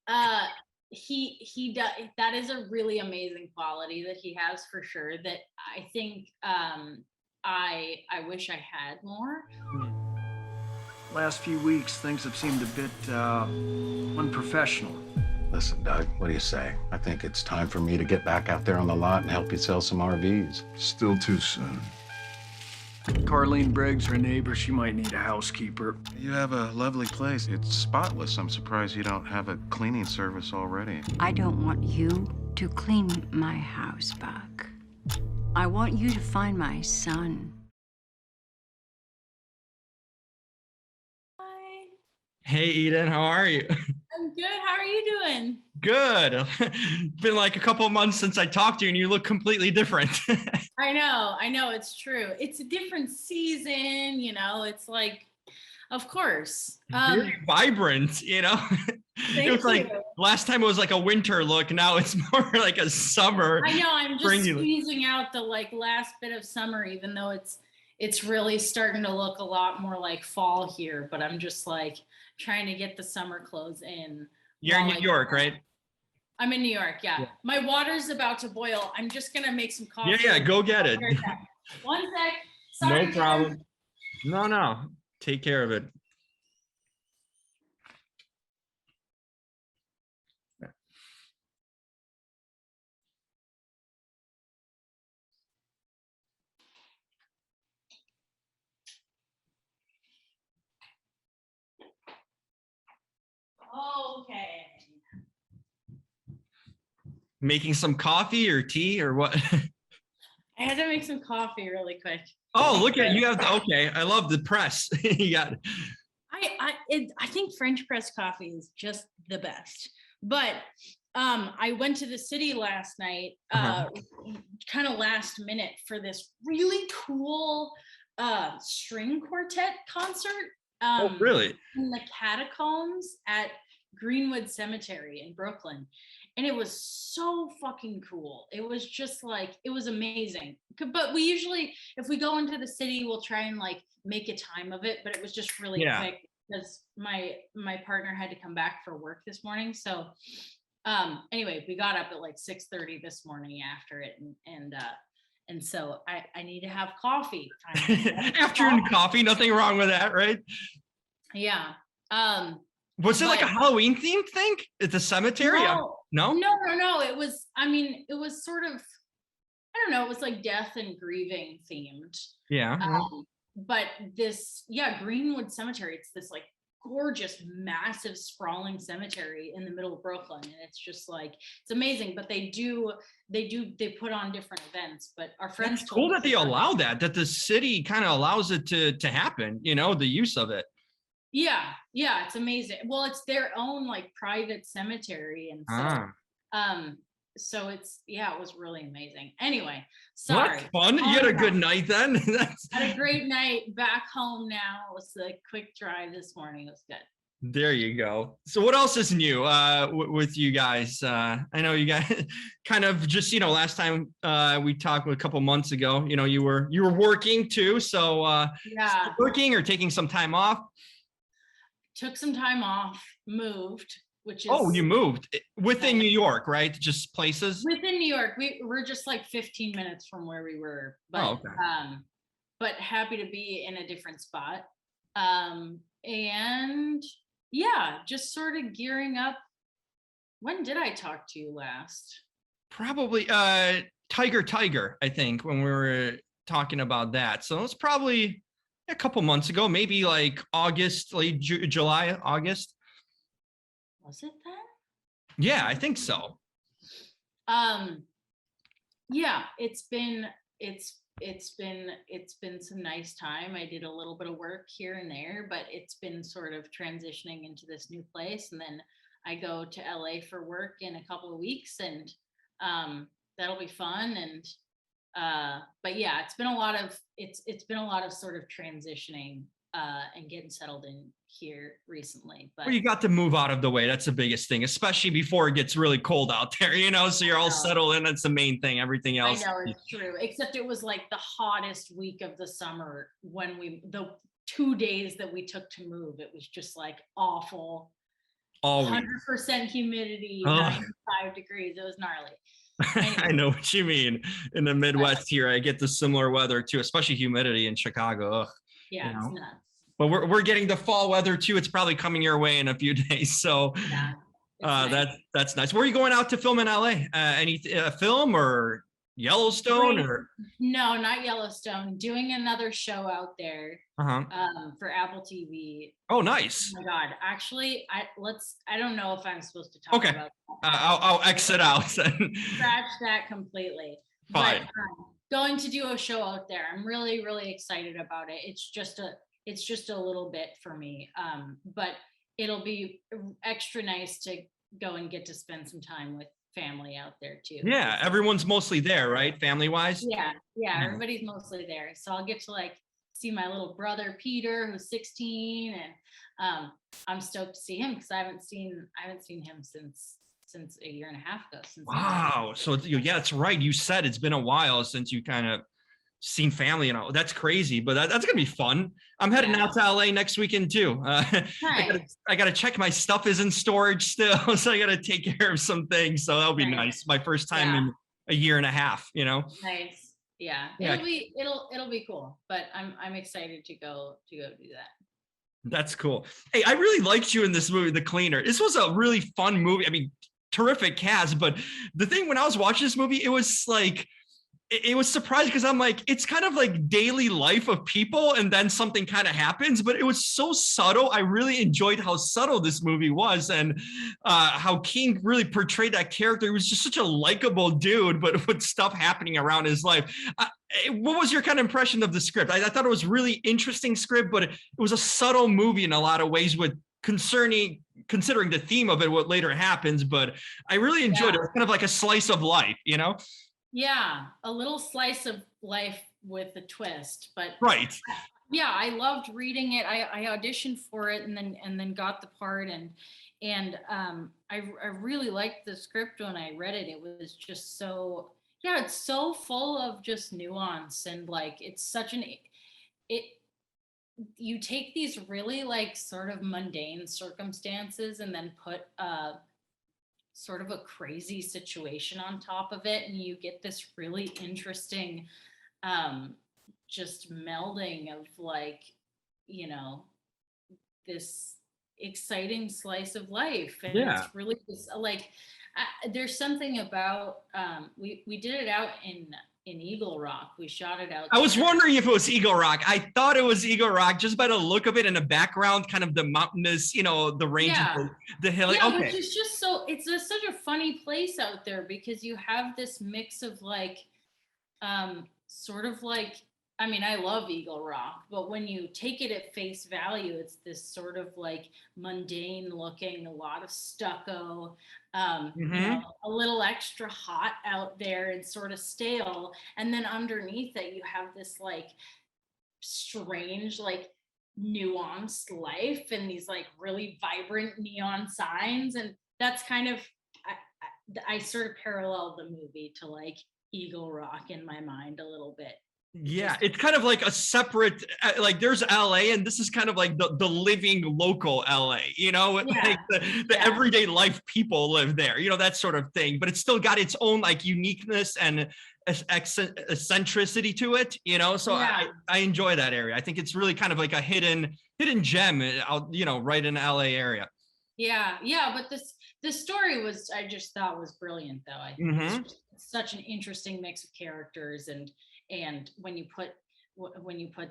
Uh, he does. That is a really amazing quality that he has for sure. That I think I wish I had more. Last few weeks, things have seemed a bit unprofessional. Listen, Doug, what do you say? I think it's time for me to get back out there on the lot and help you sell some RVs. Still too soon. Carlene Briggs, her neighbor, she might need a housekeeper. You have a lovely place. It's spotless. I'm surprised you don't have a cleaning service already. I don't want you to clean my house, Buck. I want you to find my son. Hi, Hey, Eden, how are you? I'm good. How are you doing? Good. Been like a couple of months since I talked to you and you look completely different. I know, it's true. It's a different season, it's like, of course. Very vibrant, It was like you. last time it was like a winter look. Now it's more like a summer. I know, I'm just springy look. squeezing out the last bit of summer, even though it's really starting to look a lot more like fall here, but I'm just like trying to get the summer clothes in. You're in New York, right? I'm in New York, yeah. My water's about to boil. I'm just gonna make some coffee. Yeah, go get it. One sec. Sorry, No problem. No. Take care of it. Okay. Making some coffee or tea or what? I had to make some coffee really quick. Oh, look at you have okay. I love the press. You got it. I think French press coffee is just the best. But I went to the city last night, kind of last minute for this really cool string quartet concert. Oh, really? In the catacombs at Greenwood Cemetery in Brooklyn. And it was so fucking cool. It was just like, it was amazing. But we usually, if we go into the city, we'll try and like make a time of it. But it was just really quick because my partner had to come back for work this morning. So anyway, we got up at like 6:30 this morning after it. And so I need to have coffee. Afternoon coffee, nothing wrong with that, right? Yeah. Was it like a Halloween themed thing at the cemetery? No. It was sort of, I don't know, it was like death and grieving themed. Yeah. But Greenwood Cemetery, it's this like gorgeous, massive, sprawling cemetery in the middle of Brooklyn. And it's just like, it's amazing. But they put on different events. But our friends It's cool that they allow that the city kind of allows it to happen, the use of it. Yeah, it's amazing. Well, it's their own like private cemetery, and so it was really amazing. Anyway, sorry. That's fun. You had a good night then. Had a great night. Back home now. It was a quick drive this morning. It was good. There you go. So what else is new with you guys? I know you guys kind of just, last time we talked a couple months ago, you were working too. So working or taking some time off? Took some time off, moved, which is... Oh, you moved within New York, right? Just places? Within New York. We're just like 15 minutes from where we were. But, but happy to be in a different spot. And yeah, just sort of gearing up. When did I talk to you last? Probably Tiger, I think, when we were talking about that. So it's probably a couple months ago, maybe like August, late July, August. Was it then? Yeah, I think so. Yeah, it's been some nice time. I did a little bit of work here and there, but it's been sort of transitioning into this new place. And then I go to LA for work in a couple of weeks, and that'll be fun. And but yeah, it's been a lot of sort of transitioning and getting settled in here recently. But well, you got to move out of the way. That's the biggest thing, especially before it gets really cold out there, so you're all settled in. That's the main thing. Everything else. I know, it's true. Except it was like the hottest week of the summer when the 2 days that we took to move, it was just like awful. Always. 100% humidity, Oh. 95 degrees. It was gnarly. I know what you mean. In the Midwest here, I get the similar weather too, especially humidity in Chicago. Ugh, Yeah, you know. it's nuts. But we're getting the fall weather too. It's probably coming your way in a few days. So Yeah, it's nice. that's nice. Where are you going out to film in LA? Any film or Yellowstone or? No, not Yellowstone. Doing another show out there Uh-huh. for Apple TV. Oh, nice. Oh my God. Actually, I don't know if I'm supposed to talk Okay. about I'll exit out. scratch that completely. Fine. But going to do a show out there. I'm really, really excited about it. It's just a little bit for me. But it'll be extra nice to go and get to spend some time with family out there too. Yeah, everyone's mostly there, right? Family wise. Yeah, everybody's mostly there. So I'll get to like see my little brother Peter, who's 16, and I'm stoked to see him because I haven't seen him since a year and a half ago. Wow. So yeah, that's right. You said it's been a while since you kind of seen family, that's crazy, but that's gonna be fun. I'm heading out to LA next weekend too. I gotta check my stuff is in storage still, so I gotta take care of some things. So that'll be nice. My first time in a year and a half. Nice. Yeah. It'll be cool. But I'm excited to go do that. That's cool. Hey, I really liked you in this movie, The Cleaner. This was a really fun movie. I mean, terrific cast, but the thing when I was watching this movie, it was like it was surprising because I'm like, it's kind of like daily life of people and then something kind of happens, but it was so subtle. I really enjoyed how subtle this movie was and how King really portrayed that character. He was just such a likable dude, but with stuff happening around his life. What was your kind of impression of the script? I thought it was really interesting script, but it was a subtle movie in a lot of ways with considering the theme of it, what later happens, but I really enjoyed it. It was kind of like a slice of life, Yeah, a little slice of life with a twist, but right. Yeah, I loved reading it. I auditioned for it and then got the part and I really liked the script when I read it. It was just so it's so full of just nuance and like it's such you take these really like sort of mundane circumstances and then put sort of a crazy situation on top of it and you get this really interesting just melding of like this exciting slice of life and it's really just like there's something about we did it out in Eagle Rock. We shot it out. I was wondering if it was Eagle Rock. I thought it was Eagle Rock just by the look of it and the background, kind of the mountainous, the range, the hill. Yeah, okay. Which is just it's just such a funny place out there because you have this mix of like, sort of like, I mean, I love Eagle Rock, but when you take it at face value, it's this sort of like mundane looking, a lot of stucco, a little extra hot out there and sort of stale. And then underneath it, you have this like strange, like nuanced life and these like really vibrant neon signs. And that's kind of, I sort of parallel the movie to like Eagle Rock in my mind a little bit. Yeah, it's kind of like a separate, like there's LA and this is kind of like the living local LA, like the everyday life people live there, that sort of thing, but it's still got its own like uniqueness and eccentricity to it, so I enjoy that area. I think it's really kind of like a hidden gem out, right in the LA area. Yeah, but this story I just thought was brilliant though. I think it's such an interesting mix of characters and when you put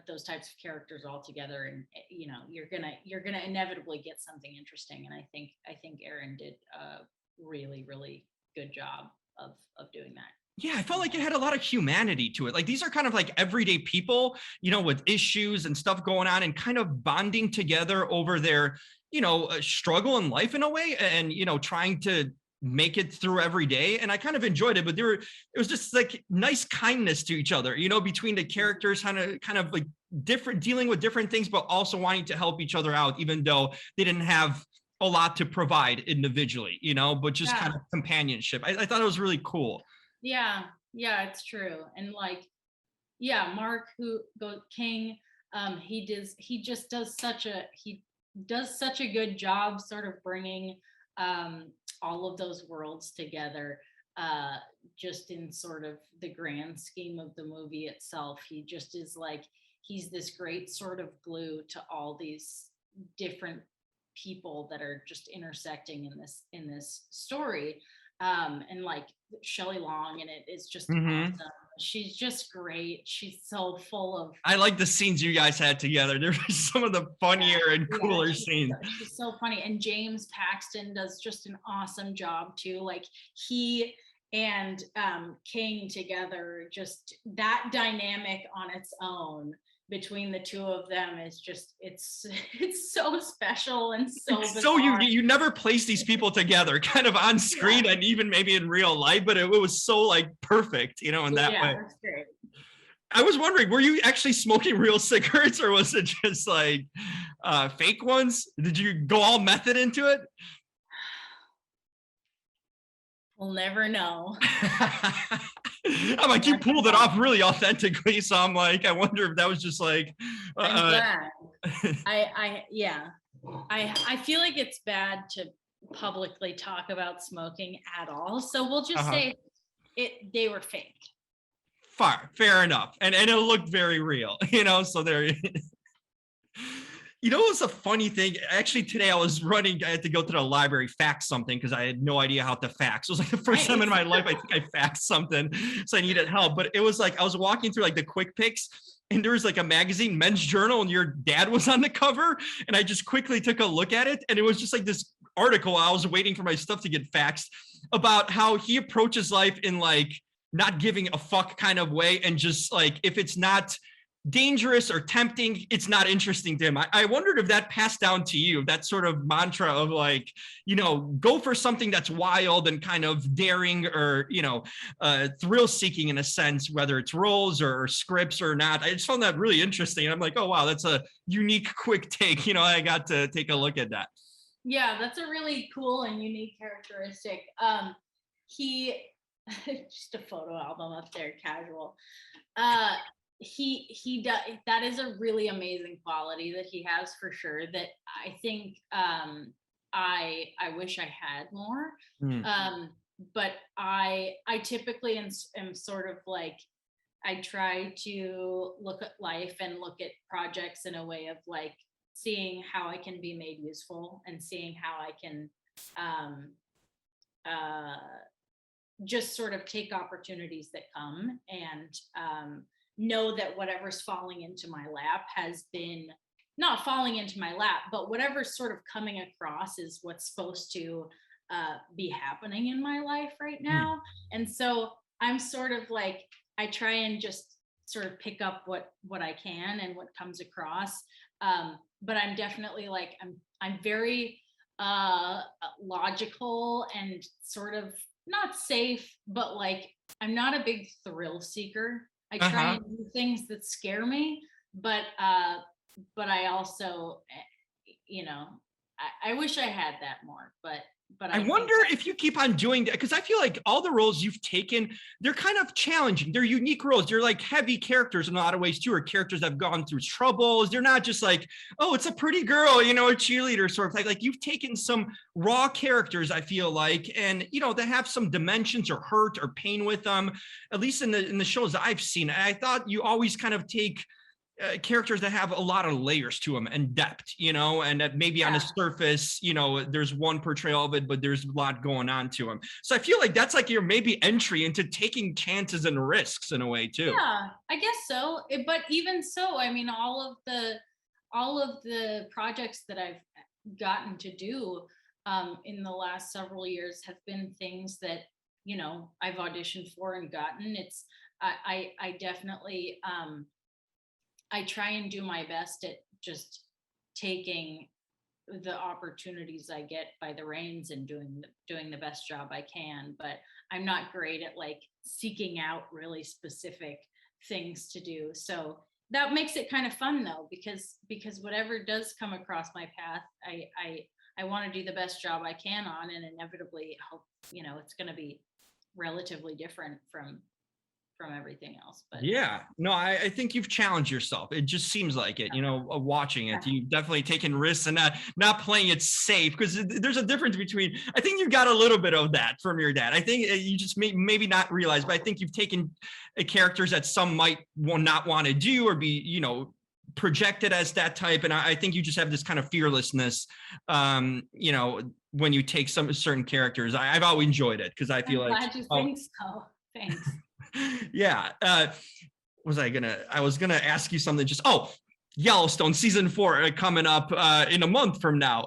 those types of characters all together and you're gonna inevitably get something interesting, and I think Aaron did a really, really good job of doing that. Yeah, I felt like it had a lot of humanity to it. Like these are kind of like everyday people, with issues and stuff going on and kind of bonding together over their, struggle in life in a way and, trying to make it through every day. And I kind of enjoyed it, but it was just like nice kindness to each other, between the characters kind of like different, dealing with different things, but also wanting to help each other out, even though they didn't have a lot to provide individually, but just kind of companionship. I thought it was really cool. Yeah, it's true. And like, Mark King, he just does he does such a good job sort of bringing all of those worlds together, just in sort of the grand scheme of the movie itself. He just is like, he's this great sort of glue to all these different people that are just intersecting in this story. And like Shelley Long in it is just awesome. She's just great. She's so full of. I like the scenes you guys had together. They're some of the funnier and cooler scenes. She's so funny. And James Paxton does just an awesome job too. Like he and King together, just that dynamic on its own between the two of them is just, it's so special and so bizarre. So you never place these people together kind of on screen and even maybe in real life, but it was so like perfect, you know, in that way. That's great. I was wondering, were you actually smoking real cigarettes or was it just like fake ones? Did you go all method into it? We'll never know. I'm like, you pulled it off really authentically. So I'm like, I wonder if that was just like. I'm glad. I feel like it's bad to publicly talk about smoking at all. So we'll just say they were fake. Fair enough. And it looked very real, you know, so there. You know, it's a funny thing. Actually, today I was running. I had to go to the library, fax something because I had no idea how to fax. It was like the first time in my life I think I faxed something, so I needed help. But it was like I was walking through like the quick picks, and there was like a magazine, Men's Journal, and your dad was on the cover. And I just quickly took a look at it, and it was just like this article. I was waiting for my stuff to get faxed about how he approaches life in like not giving a fuck kind of way, and just like if it's not dangerous or tempting, it's not interesting to him. I wondered if that passed down to you, that sort of mantra of like, you know, go for something that's wild and kind of daring or, you know, thrill seeking in a sense, whether it's roles or scripts or not. I just found that really interesting. I'm like, oh, wow, that's a unique, quick take. You know, I got to take a look at that. Yeah, that's a really cool and unique characteristic. He, just a photo album up there, casual. He does, that is a really amazing quality that he has for sure, that I think I wish I had more. But I typically am sort of like, I try to look at life and look at projects in a way of like seeing how I can be made useful and seeing how I can just sort of take opportunities that come and know that whatever's falling into my lap has been not falling into my lap, but whatever's sort of coming across is what's supposed to be happening in my life right now. And so I'm sort of like, I try and just sort of pick up what I can and what comes across. But I'm definitely like, I'm very logical and sort of not safe, but like, I'm not a big thrill seeker. I try and do things that scare me, but I also, you know, I wish I had that more, but I wonder if you keep on doing that, because I feel like all the roles you've taken, they're kind of challenging. They're unique roles. They're like heavy characters in a lot of ways too, or characters that have gone through troubles. They're not just like, oh, it's a pretty girl, you know, a cheerleader sort of thing. Like you've taken some raw characters, I feel like, and you know, they have some dimensions or hurt or pain with them, at least in the shows that I've seen. I thought you always kind of take characters that have a lot of layers to them and depth, you know, and that maybe on the surface, you know, there's one portrayal of it, but there's a lot going on to them. So I feel like that's like your maybe entry into taking chances and risks in a way too. Yeah, I guess so. But even so, I mean, all of the projects that I've gotten to do in the last several years have been things that, you know, I've auditioned for and gotten. It's I definitely I try and do my best at just taking the opportunities I get by the reins and doing the best job I can. But I'm not great at like seeking out really specific things to do. So that makes it kind of fun though, because whatever does come across my path, I want to do the best job I can on, and inevitably hope, you know, it's going to be relatively different from from everything else. But yeah, no, I think you've challenged yourself. It just seems like it, watching it. You've definitely taken risks and not playing it safe, because there's a difference between, I think you got a little bit of that from your dad. I think you just maybe not realize, but I think you've taken characters that some might not want to do or be, projected as that type. And I think you just have this kind of fearlessness, when you take some certain characters. I've always enjoyed it because I feel I'm like. glad you think so. Thanks. Yeah. I was gonna ask you something. Yellowstone season 4 coming up in a month from now.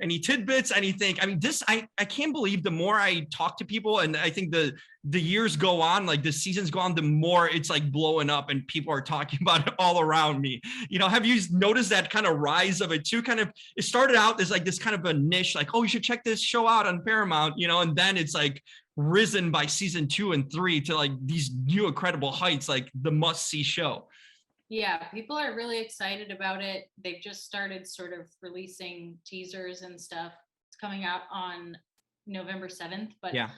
Any tidbits? Anything? I mean, I can't believe the more I talk to people, and I think the years go on, like the seasons go on, the more it's like blowing up and people are talking about it all around me. Have you noticed that kind of rise of it too? Kind of, it started out as like this kind of a niche, like, oh, you should check this show out on Paramount, and then it's like risen by season 2 and 3 to like these new incredible heights, like the must-see show. Yeah, people are really excited about it. They've just started sort of releasing teasers and stuff. It's coming out on November 7th, but yeah.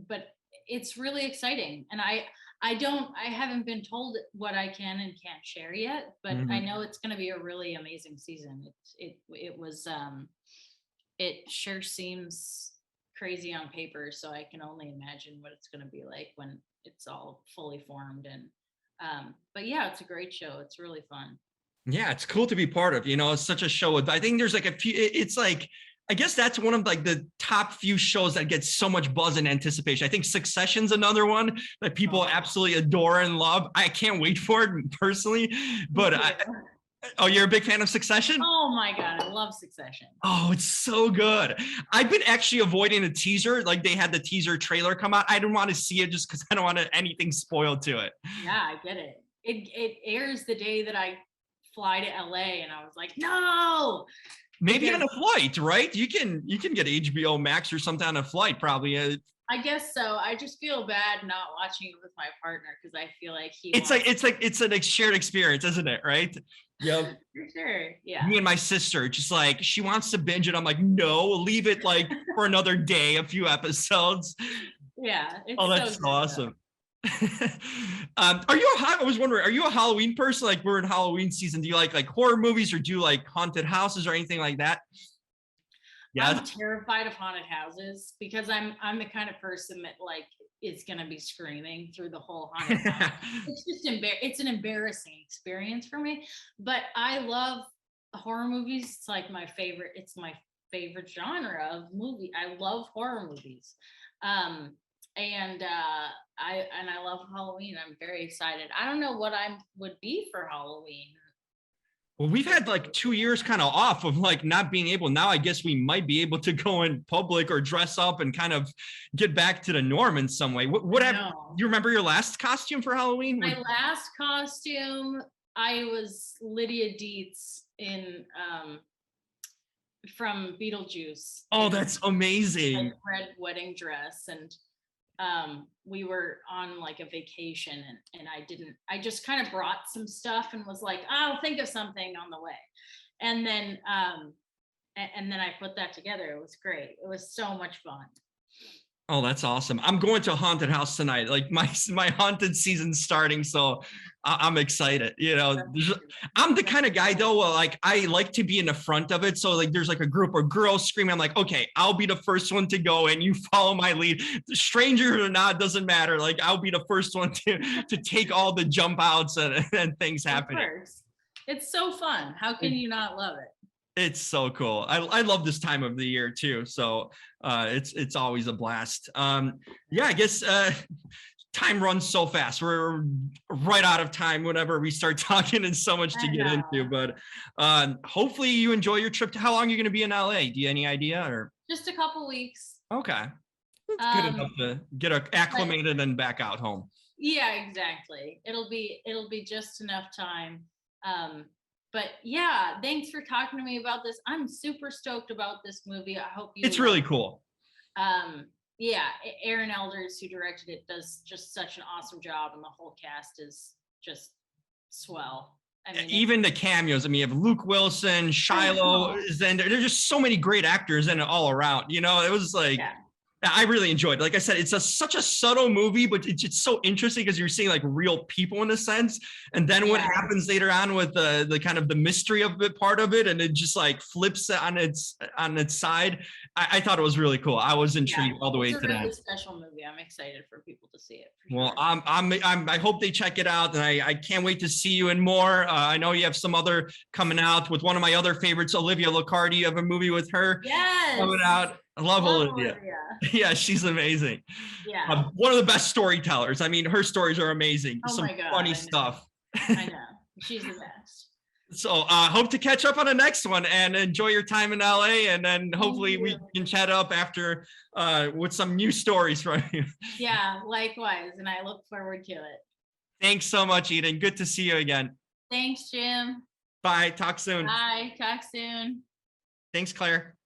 But it's really exciting. And I haven't been told what I can and can't share yet, but I know it's going to be a really amazing season. It sure seems crazy on paper, so I can only imagine what it's going to be like when it's all fully formed. And but yeah, it's a great show. It's really fun. Yeah, it's cool to be part of. It's such a show. I think there's like a few. It's like, I guess that's one of like the top few shows that gets so much buzz and anticipation. I think Succession's another one that people absolutely adore and love. I can't wait for it personally, but oh, you're a big fan of Succession? Oh my God, I love Succession. Oh, it's so good. I've been actually avoiding the teaser. Like they had the teaser trailer come out. I didn't want to see it just because I don't want anything spoiled to it. Yeah, I get it. It airs the day that I fly to LA, and I was like, no. Maybe on a flight, right? You can get HBO Max or something on a flight, probably. I guess so. I just feel bad not watching it with my partner because I feel like it's a shared experience, isn't it? Right? Yep. For sure. Yeah. Me and my sister, just like, she wants to binge it. I'm like, no, leave it like for another day, a few episodes. Yeah. Oh, that's so awesome. I was wondering, are you a Halloween person? Like, we're in Halloween season. Do you like horror movies, or do you like haunted houses or anything like that? Yeah. I'm terrified of haunted houses because I'm the kind of person that like is gonna be screaming through the whole haunted house. It's just it's an embarrassing experience for me. But I love horror movies. It's like my favorite. It's my favorite genre of movie. I love horror movies. And I love Halloween. I'm very excited. I don't know what I would be for Halloween. Well, we've had like 2 years kind of off of like not being able. Now I guess we might be able to go in public or dress up and kind of get back to the norm in some way. What have you remember your last costume for Halloween? My last costume, I was Lydia Dietz in from Beetlejuice. Oh, that's amazing. Like red wedding dress, and we were on like a vacation, and I just kind of brought some stuff and was like, I'll think of something on the way. And then I put that together. It was great. It was so much fun. Oh, that's awesome. I'm going to a haunted house tonight. Like my haunted season's starting, so I'm excited. I'm the kind of guy though, like I like to be in the front of it. So like there's like a group of girls screaming, I'm like, okay, I'll be the first one to go and you follow my lead. Stranger or not, doesn't matter. Like I'll be the first one to take all the jump outs and things happening. It's so fun. How can you not love it? It's so cool. I love this time of the year too. So it's always a blast. I guess time runs so fast. We're right out of time whenever we start talking, and so much to get into. But hopefully you enjoy your trip. How long are you going to be in LA? Do you have any idea? Or just a couple weeks. Okay, that's good enough to get acclimated and back out home. Yeah, exactly. It'll be just enough time. But yeah, thanks for talking to me about this. I'm super stoked about this movie. I hope you. It's really cool. Yeah, Aaron Elders, who directed it, does just such an awesome job, and the whole cast is just swell. I mean, even the cameos. I mean, you have Luke Wilson, Shiloh is in there. There's just so many great actors in it all around. It was like, I really enjoyed it. Like I said, it's such a subtle movie, but it's just so interesting because you're seeing like real people in a sense. And then what happens later on with the kind of the mystery of it, part of it, and it just like flips it on its side. I thought it was really cool. I was intrigued all the way to that. It's a really special movie. I'm excited for people to see it. Well, sure. I hope they check it out, and I can't wait to see you in more. I know you have some other coming out with one of my other favorites, Olivia Locardi. You have a movie with her coming out. I love Olivia. Yeah, she's amazing. Yeah. One of the best storytellers. I mean, her stories are amazing. Oh Some my God, funny stuff. I know. She's the best. So hope to catch up on the next one and enjoy your time in LA. And then hopefully we can chat up after with some new stories from you. Yeah, likewise. And I look forward to it. Thanks so much, Eden. Good to see you again. Thanks, Jim. Bye. Talk soon. Bye. Talk soon. Thanks, Claire.